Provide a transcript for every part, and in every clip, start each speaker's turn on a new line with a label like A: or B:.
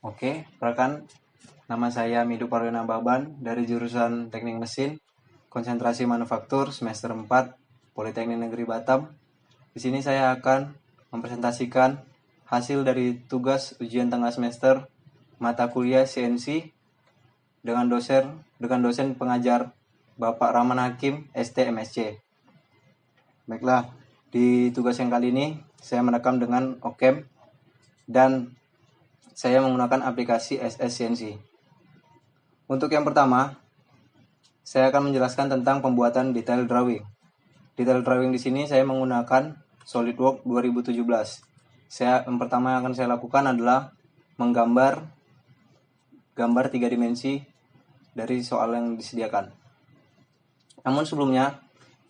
A: Oke, rekan, nama saya Midu Parwena Baban dari jurusan Teknik Mesin, Konsentrasi Manufaktur semester 4, Politeknik Negeri Batam. Di sini saya akan mempresentasikan hasil dari tugas ujian tengah semester mata kuliah CNC dengan dosen pengajar Bapak Rahman Hakim, ST MSc. Baiklah, di tugas yang kali ini saya merekam dengan Ocam dan saya menggunakan aplikasi SSCNC. Untuk yang pertama, saya akan menjelaskan tentang pembuatan detail drawing. Detail drawing di sini saya menggunakan SolidWorks 2017. Yang pertama yang akan saya lakukan adalah menggambar gambar 3 dimensi dari soal yang disediakan. Namun sebelumnya,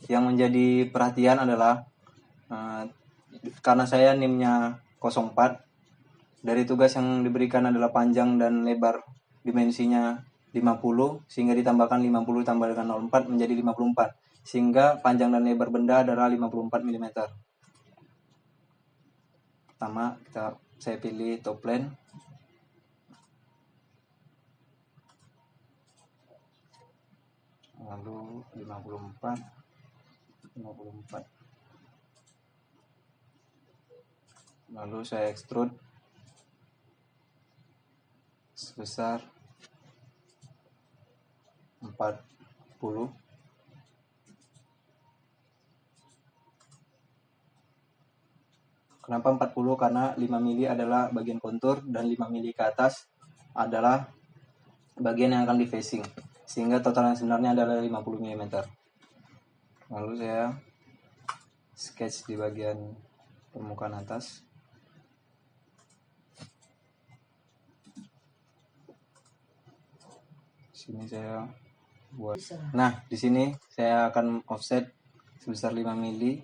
A: yang menjadi perhatian adalah karena saya NIM-nya 04, dari tugas yang diberikan adalah panjang dan lebar dimensinya 50, sehingga ditambahkan 50 tambah dengan 04 menjadi 54, sehingga panjang dan lebar benda adalah 54 mm. Pertama, saya pilih top plane. Lalu 54. Lalu saya extrude sebesar 40. Kenapa 40? Karena 5 mili adalah bagian kontur dan 5 mili ke atas adalah bagian yang akan di facing, sehingga total yang sebenarnya adalah 50 mm. Lalu saya sketch di bagian permukaan atas. Sini saya buat. Nah, di sini saya akan offset sebesar 5 mili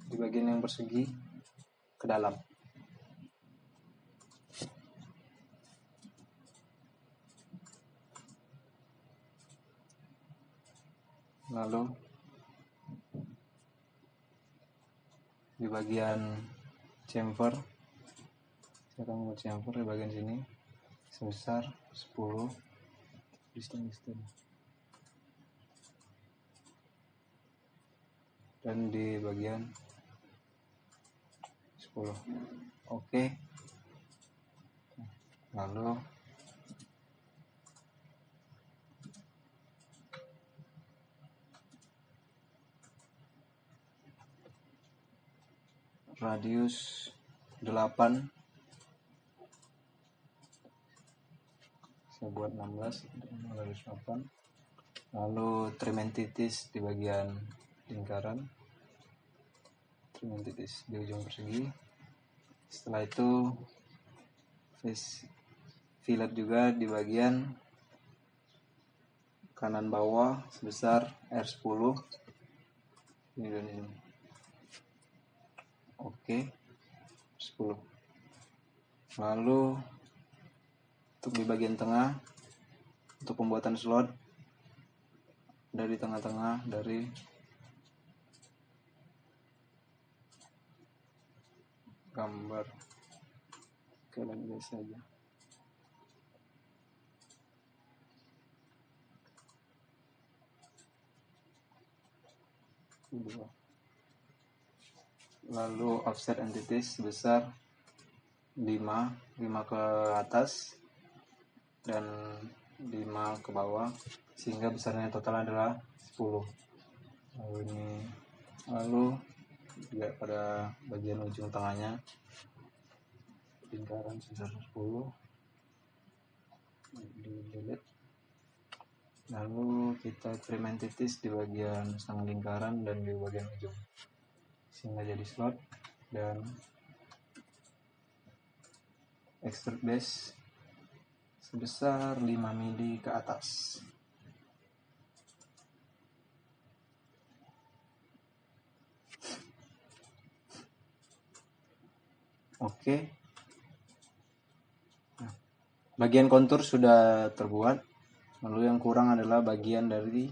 A: di bagian yang persegi ke dalam. Lalu di bagian chamfer, saya akan membuat chamfer di bagian sini sebesar 10 distance. Dan di bagian 10. Oke. Lalu radius 8, saya buat 16, radius 8. Lalu trim entities di bagian lingkaran, trim entities di ujung persegi. Setelah itu face fillet juga di bagian kanan bawah sebesar R10 ini dan ini. Oke, 10. Lalu untuk di bagian tengah, untuk pembuatan slot dari tengah-tengah dari gambar kalian biasa aja. Lalu offset entities sebesar 5 ke atas dan 5 ke bawah, sehingga besarnya total adalah 10. Lalu juga pada bagian ujung tengahnya lingkaran sebesar 10 di delete. Lalu kita trim entities di bagian setengah lingkaran dan di bagian ujung, sehingga jadi slot, dan extrude base sebesar 5 mili ke atas. Oke. Nah, bagian kontur sudah terbuat. Lalu yang kurang adalah bagian dari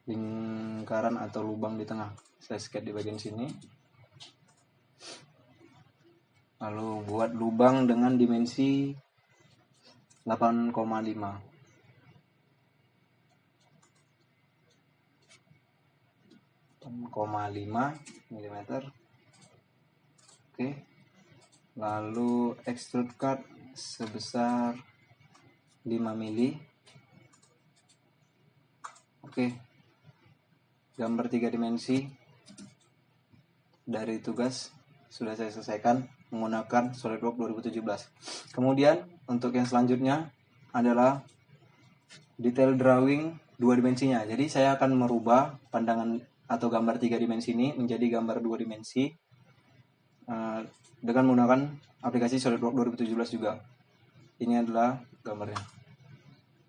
A: lingkaran atau lubang di tengah. Saya sketch di bagian sini. Lalu buat lubang dengan dimensi 8,5. mm. Oke. Lalu extrude cut sebesar 5 mili. Oke. Gambar 3 dimensi dari tugas sudah saya selesaikan menggunakan SolidWorks 2017. Kemudian untuk yang selanjutnya adalah detail drawing 2 dimensinya. Jadi saya akan merubah pandangan atau gambar 3 dimensi ini menjadi gambar 2 dimensi dengan menggunakan aplikasi SolidWorks 2017 juga. Ini adalah gambarnya.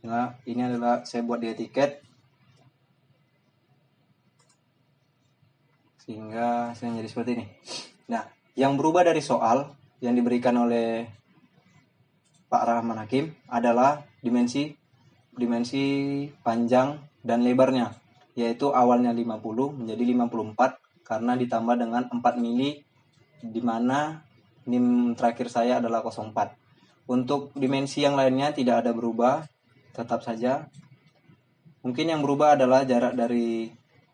A: Nah, ini adalah saya buat di etiket sehingga hasilnya jadi seperti ini. Nah, yang berubah dari soal yang diberikan oleh Pak Rahman Hakim adalah dimensi panjang dan lebarnya, yaitu awalnya 50 menjadi 54 karena ditambah dengan 4 mili, di mana NIM terakhir saya adalah 04. Untuk dimensi yang lainnya tidak ada berubah, tetap saja. Mungkin yang berubah adalah jarak dari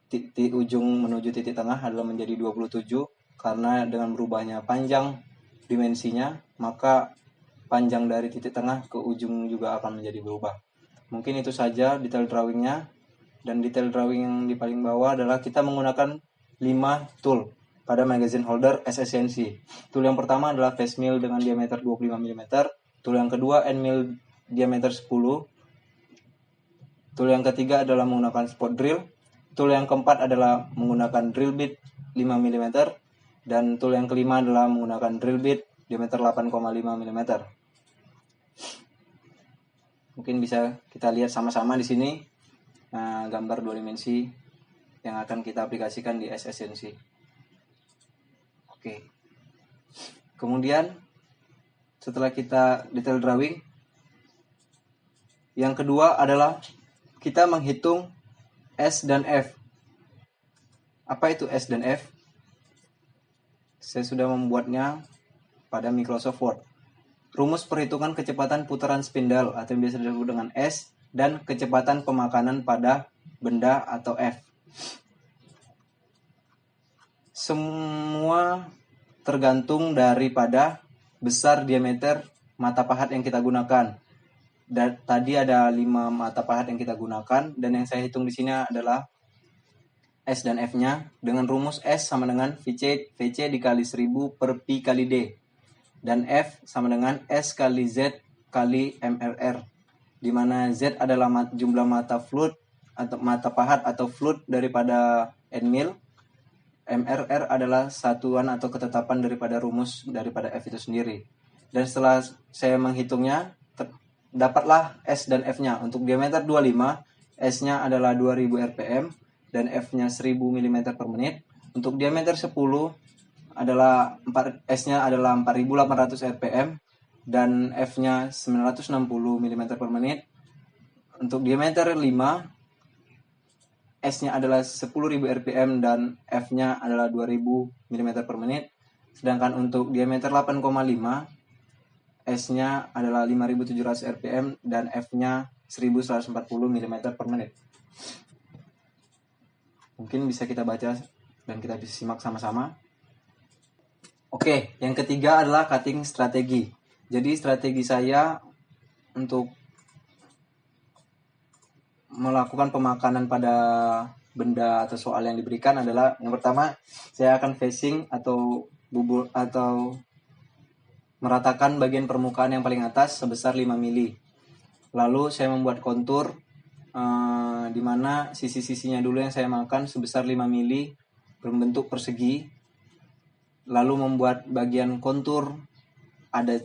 A: titik ujung menuju titik tengah adalah menjadi 27, karena dengan berubahnya panjang dimensinya, maka panjang dari titik tengah ke ujung juga akan menjadi berubah. Mungkin itu saja detail drawingnya. Dan detail drawing yang di paling bawah adalah kita menggunakan 5 tool pada magazine holder SSNC. Tool yang pertama adalah face mill dengan diameter 25 mm. Tool yang kedua end mill diameter 10. Tool yang ketiga adalah menggunakan spot drill. Tool yang keempat adalah menggunakan drill bit 5 mm. Dan tool yang kelima adalah menggunakan drill bit diameter 8,5 mm. Mungkin bisa kita lihat sama-sama di sini gambar 2 dimensi yang akan kita aplikasikan di SSNC. Oke. Kemudian setelah kita detail drawing, yang kedua adalah kita menghitung S dan F. Apa itu S dan F? Saya sudah membuatnya pada Microsoft Word. Rumus perhitungan kecepatan putaran spindle atau yang biasa disebut dengan S, dan kecepatan pemakanan pada benda atau F. Semua tergantung daripada besar diameter mata pahat yang kita gunakan. Dan tadi ada 5 mata pahat yang kita gunakan, dan yang saya hitung di sini adalah S dan F-nya dengan rumus S sama dengan VC dikali 1000 per Pi kali D, dan F sama dengan S kali Z kali MRR, di mana Z adalah jumlah mata fluid atau mata pahat atau fluid daripada end mill. MRR adalah satuan atau ketetapan daripada rumus daripada F itu sendiri. Dan setelah saya menghitungnya, dapatlah S dan F-nya. Untuk diameter 25, S-nya adalah 2000 rpm dan F-nya 1000 mm per menit. Untuk diameter 10 adalah S-nya adalah 4800 rpm dan F-nya 960 mm per menit. Untuk diameter 5, S-nya adalah 10.000 rpm dan F-nya adalah 2000 mm per menit. Sedangkan untuk diameter 8,5, S-nya adalah 5700 rpm dan F-nya 1140 mm per menit. Mungkin bisa kita baca dan kita bisa simak sama-sama. Oke, yang ketiga adalah cutting strategi. Jadi strategi saya untuk melakukan pemakanan pada benda atau soal yang diberikan adalah, yang pertama, saya akan facing atau meratakan bagian permukaan yang paling atas sebesar 5 mili. Lalu saya membuat kontur di mana sisi-sisinya dulu yang saya makan sebesar 5 mili berbentuk persegi. Lalu membuat bagian kontur ada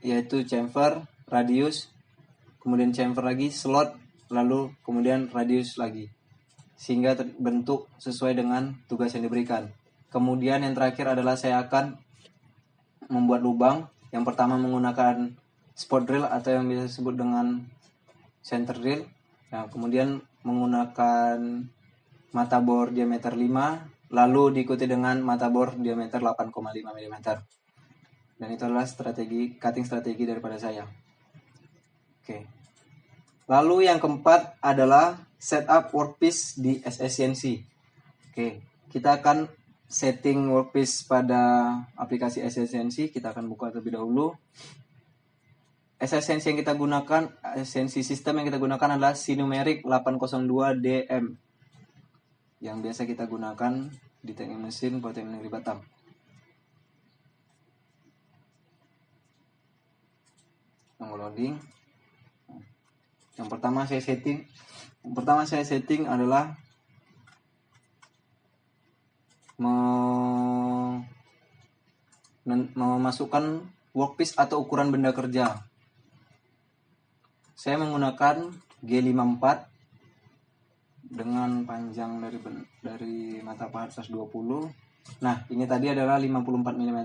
A: yaitu chamfer, radius, kemudian chamfer lagi, slot, lalu kemudian radius lagi, sehingga terbentuk sesuai dengan tugas yang diberikan. Kemudian yang terakhir adalah saya akan membuat lubang. Yang pertama menggunakan spot drill atau yang bisa disebut dengan center drill. Nah, kemudian menggunakan mata bor diameter 5, lalu diikuti dengan mata bor diameter 8,5 mm. Dan itu adalah cutting strategi daripada saya. Oke. Lalu yang keempat adalah setup workpiece di SSCNC. Oke, kita akan setting workpiece pada aplikasi SSCNC. Kita akan buka terlebih dahulu. SSCNC yang kita gunakan, SSCNC sistem yang kita gunakan adalah Sinumeric 802DM yang biasa kita gunakan di Teknik Mesin Politeknik Negeri Batam. Tunggu loading. Yang pertama saya setting adalah memasukkan workpiece atau ukuran benda kerja. Saya menggunakan G54 dengan panjang dari mata pahat 120. Nah, ini tadi adalah 54 mm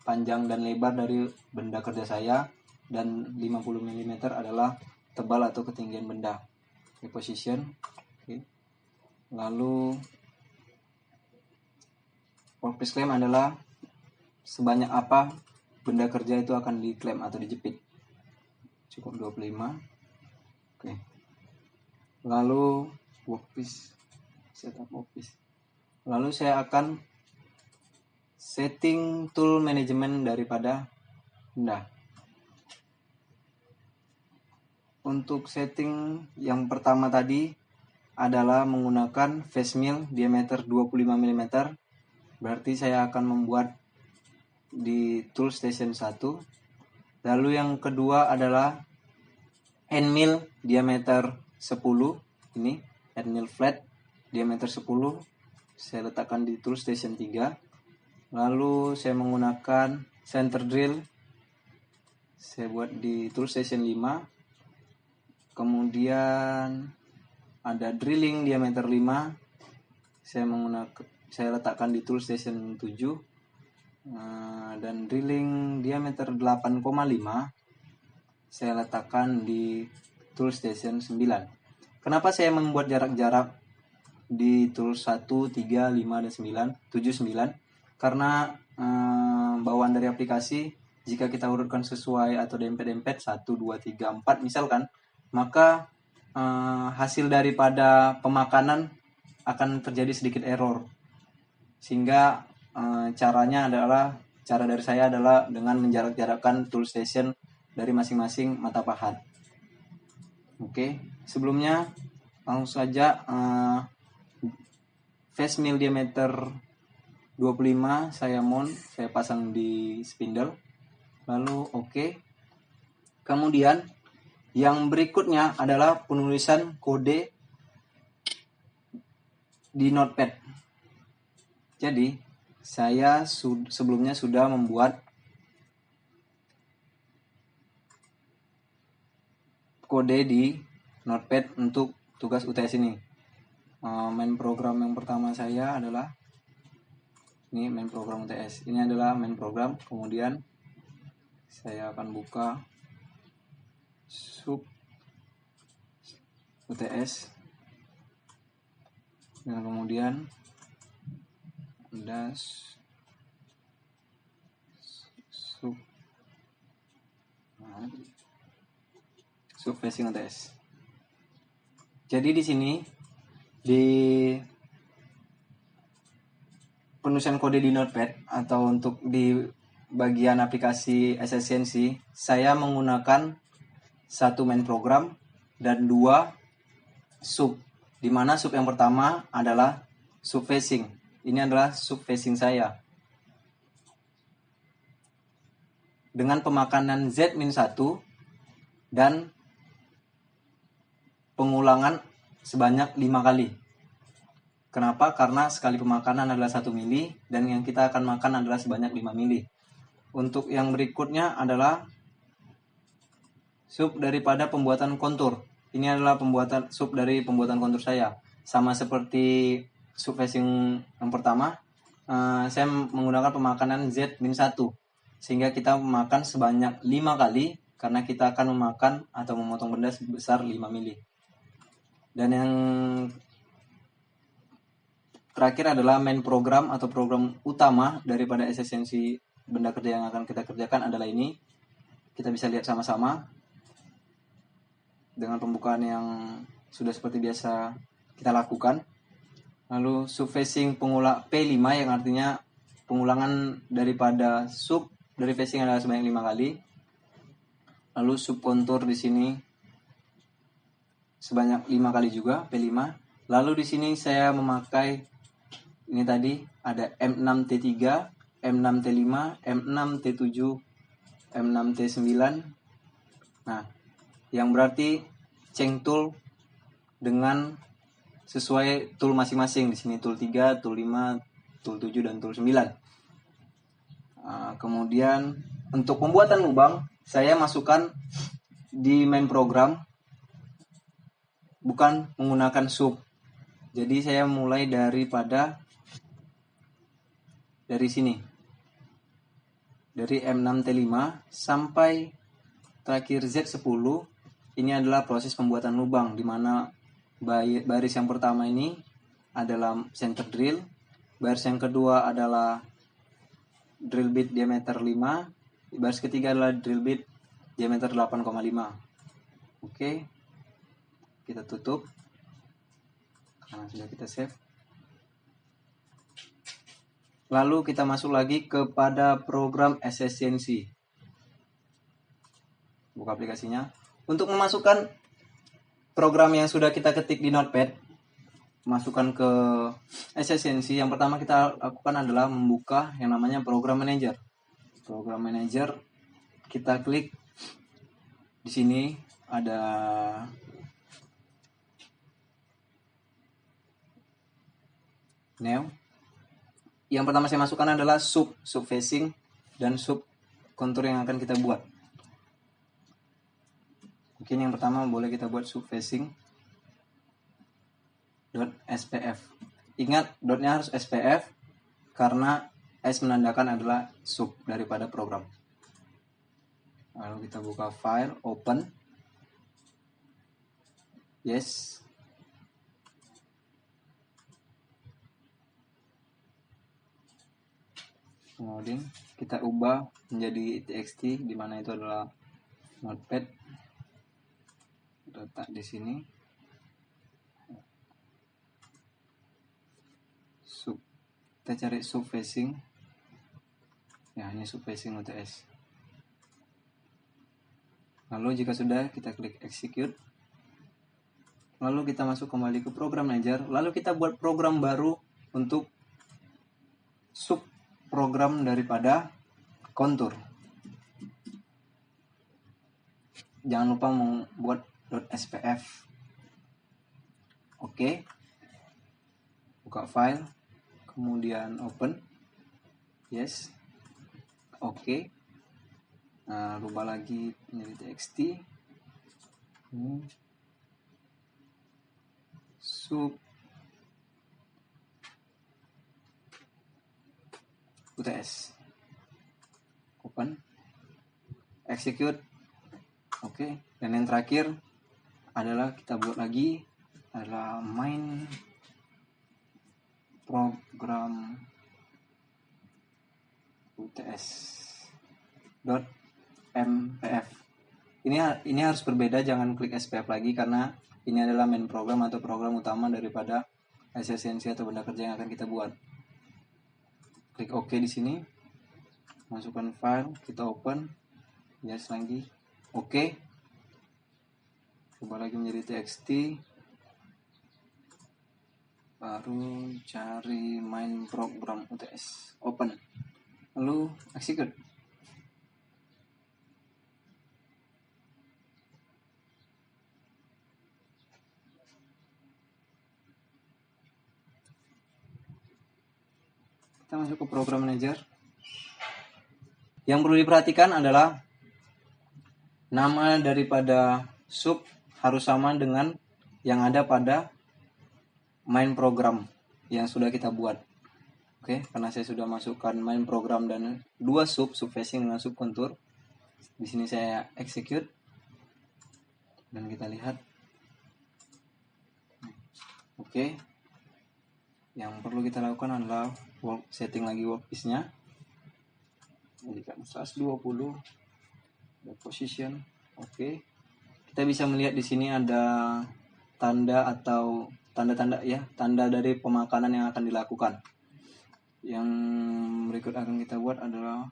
A: panjang dan lebar dari benda kerja saya, dan 50 mm adalah tebal atau ketinggian benda. Position. Oke. Lalu workpiece claim adalah sebanyak apa benda kerja itu akan diklaim atau dijepit. Cukup 25. Oke. Lalu workpiece, setup workpiece. Lalu saya akan setting tool manajemen daripada benda. Untuk setting yang pertama tadi adalah menggunakan face mill diameter 25 mm. Berarti saya akan membuat di tool station 1. Lalu yang kedua adalah end mill diameter 10. Ini end mill flat diameter 10. Saya letakkan di tool station 3. Lalu saya menggunakan center drill. Saya buat di tool station 5. Kemudian ada drilling diameter 5. Saya letakkan di tool station 7. Dan drilling diameter 8,5 saya letakkan di tool station 9. Kenapa saya membuat jarak-jarak di tool 1, 3, 5, dan 9, 7, 9? Karena bawaan dari aplikasi, jika kita urutkan sesuai atau dempet-dempet 1, 2, 3, 4 misalkan, maka hasil daripada pemakanan akan terjadi sedikit error. Sehingga cara dari saya adalah dengan menjarak-jarakkan tool station dari masing-masing mata pahat. Oke, sebelumnya langsung saja face mill diameter 25 saya pasang di spindle. Lalu oke. Kemudian yang berikutnya adalah penulisan kode di notepad. Jadi, saya sebelumnya sudah membuat kode di notepad untuk tugas UTS ini. Main program yang pertama saya adalah ini main program UTS. Ini adalah main program. Kemudian saya akan buka sub UTS. Dan kemudian ada sub facing UTS. Jadi di sini di penulisan kode di notepad atau untuk di bagian aplikasi SSCNC, saya menggunakan satu main program dan 2 sub, di mana sub yang pertama adalah sub facing. Ini adalah sub facing saya dengan pemakanan Z-1 dan pengulangan sebanyak 5 kali. Kenapa? Karena sekali pemakanan adalah 1 mili dan yang kita akan makan adalah sebanyak 5 mili. Untuk yang berikutnya adalah sub daripada pembuatan kontur. Ini adalah sub dari pembuatan kontur saya. Sama seperti sub facing yang pertama, saya menggunakan pemakanan Z-1 sehingga kita memakan sebanyak 5 kali karena kita akan memakan atau memotong benda sebesar 5 mili. Dan yang terakhir adalah main program atau program utama daripada SSCNC benda kerja yang akan kita kerjakan adalah ini. Kita bisa lihat sama-sama dengan pembukaan yang sudah seperti biasa kita lakukan. Lalu subfacing pengulang P5 yang artinya pengulangan daripada sub dari facing adalah sebanyak 5 kali. Lalu subkontur di sini sebanyak 5 kali juga, P5. Lalu di sini saya memakai ini tadi ada M6T3, M6T5, M6T7, M6T9. Nah, yang berarti change tool dengan sesuai tool masing-masing. Di sini tool 3, tool 5, tool 7 dan tool 9. Kemudian untuk pembuatan lubang saya masukkan di main program bukan menggunakan sub. Jadi saya mulai dari sini. Dari M6T5 sampai terakhir Z10. Ini adalah proses pembuatan lubang di mana baris yang pertama ini adalah center drill, baris yang kedua adalah drill bit diameter 5, baris ketiga adalah drill bit diameter 8,5. Oke. Kita tutup. Nah, sudah kita save. Lalu kita masuk lagi kepada program SSCNC. Buka aplikasinya. Untuk memasukkan program yang sudah kita ketik di Notepad, masukkan ke SSCNC, yang pertama kita lakukan adalah membuka yang namanya Program Manager. Program Manager, kita klik di sini ada New. Yang pertama saya masukkan adalah subfacing dan sub kontur yang akan kita buat. Mungkin yang pertama boleh kita buat subfacing .spf. Ingat, dotnya harus SPF karena S menandakan adalah sub daripada program. Lalu kita buka file, open. Yes. Kemudian kita ubah menjadi txt di mana itu adalah notepad. Letak di sini. Kita cari subfacing. Ya, ini subfacing UTS. Lalu jika sudah, kita klik execute. Lalu kita masuk kembali ke program manager. Lalu kita buat program baru untuk sub program daripada kontur. Jangan lupa membuat .spf. Oke. Buka file, kemudian open. Yes. Oke. Nah, rubah lagi menjadi txt. Sub UTS. Open. Execute. Oke. Dan yang terakhir adalah kita buat lagi adalah main program UTS.mpf. Ini harus berbeda, jangan klik SPF lagi karena ini adalah main program atau program utama daripada SSCNC atau benda kerja yang akan kita buat. Klik OK di sini. Masukkan file, kita open. Yes lagi. OK. Coba lagi menjadi txt. Baru cari main program UTS. Open. Lalu execute. Kita masuk ke program manager. Yang perlu diperhatikan adalah nama daripada sub harus sama dengan yang ada pada main program yang sudah kita buat. Oke, karena saya sudah masukkan main program dan dua subfacing dengan sub kontur. Di sini saya execute dan kita lihat. Oke. Yang perlu kita lakukan adalah setting lagi workpiece-nya. jadikan 120 position. Oke. Kita bisa melihat di sini ada tanda atau tanda-tanda ya, tanda dari pemakanan yang akan dilakukan. Yang berikut akan kita buat adalah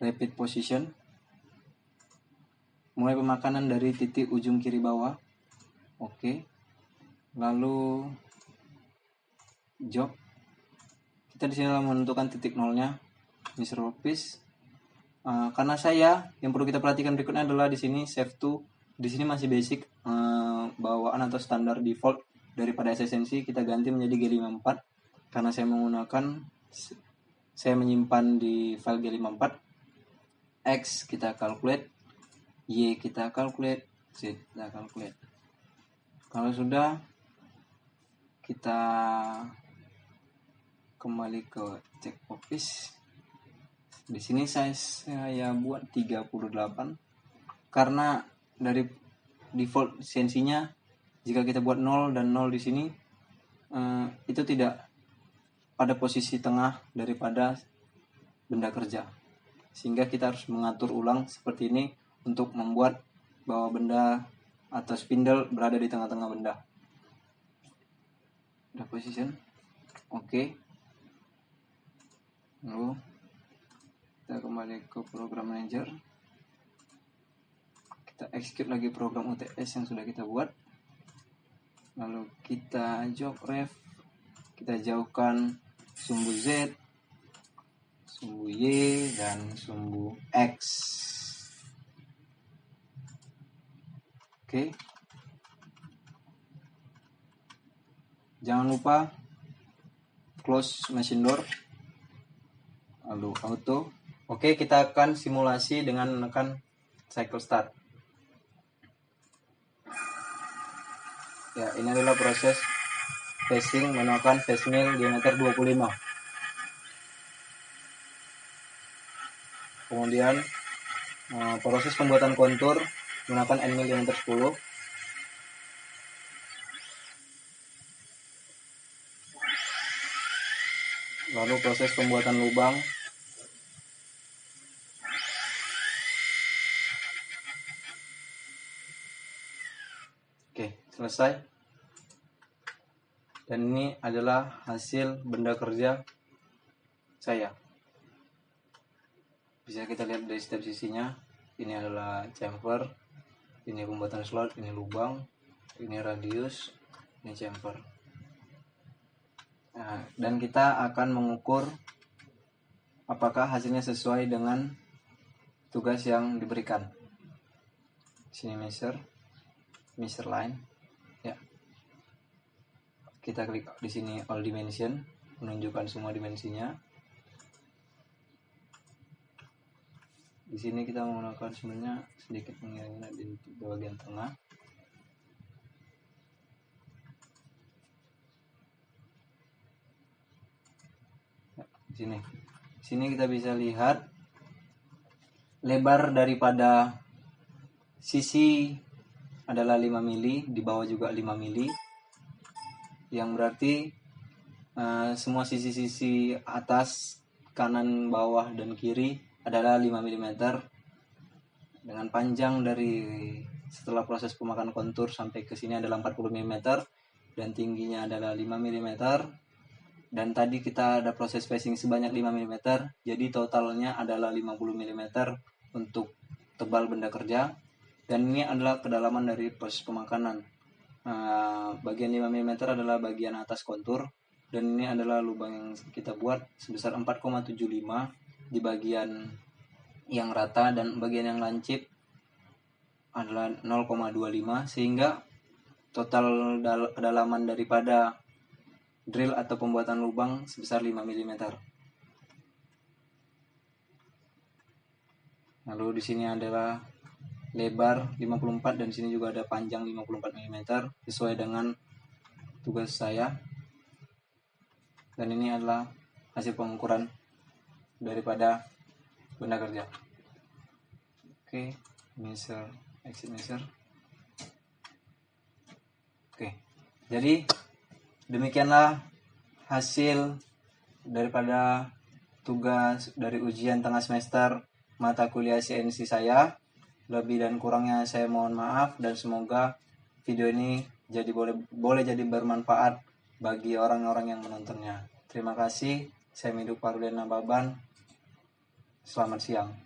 A: repeat position. Mulai pemakanan dari titik ujung kiri bawah. Oke. Lalu job. Kita di sini menentukan titik nolnya. Mr. Office. Karena yang perlu kita perhatikan berikutnya adalah di sini save to. Di sini masih basic bawaan atau standar default daripada SSNC, kita ganti menjadi G54 karena saya menyimpan di file G54. X kita calculate, Y kita calculate, Z kita calculate. Kalau sudah, kita kembali ke check office. Di sini saya buat 38 karena dari default CNC-nya jika kita buat 0 dan 0 di sini itu tidak pada posisi tengah daripada benda kerja, sehingga kita harus mengatur ulang seperti ini untuk membuat bahwa benda atau spindle berada di tengah-tengah benda. Udah position, oke. Lalu kita kembali ke program manager, kita execute lagi program UTS yang sudah kita buat. Lalu kita job ref, kita jauhkan sumbu Z, sumbu Y, dan sumbu X. Oke. Jangan lupa close machine door, lalu auto. Oke, kita akan simulasi dengan menekan cycle start. Ya, ini adalah proses facing menggunakan face mill diameter 25. Kemudian proses pembuatan kontur menggunakan end mill diameter 10. Lalu proses pembuatan lubang. Oke, selesai. Dan ini adalah hasil benda kerja saya. Bisa kita lihat dari setiap sisinya. Ini adalah chamfer, ini pembuatan slot, ini lubang, ini radius, ini chamfer. Nah, dan kita akan mengukur apakah hasilnya sesuai dengan tugas yang diberikan. Sini measure line. Ya. Kita klik di sini all dimension, menunjukkan semua dimensinya. Di sini kita menggunakan sebenarnya sedikit mengira-ngira di bagian tengah. Ya, di sini kita bisa lihat lebar daripada sisi adalah 5 mili, di bawah juga 5 mili, yang berarti semua sisi-sisi atas, kanan, bawah, dan kiri adalah 5 mm dengan panjang dari setelah proses pemakanan kontur sampai ke sini adalah 40 mm dan tingginya adalah 5 mm, dan tadi kita ada proses facing sebanyak 5 mm, jadi totalnya adalah 50 mm untuk tebal benda kerja. Dan ini adalah kedalaman dari proses pemakanan. Bagian 5 mm adalah bagian atas kontur, dan ini adalah lubang yang kita buat sebesar 4,75 di bagian yang rata, dan bagian yang lancip adalah 0,25, sehingga total kedalaman daripada drill atau pembuatan lubang sebesar 5 mm. Lalu di sini adalah lebar 54 dan di sini juga ada panjang 54 mm sesuai dengan tugas saya. Dan ini adalah hasil pengukuran daripada benda kerja. Oke, measure, exit measure. Oke, jadi demikianlah hasil daripada tugas dari ujian tengah semester mata kuliah CNC saya. Lebih dan kurangnya saya mohon maaf, dan semoga video ini boleh jadi bermanfaat bagi orang-orang yang menontonnya. Terima kasih. Saya Miduk Parudena Baban. Selamat siang.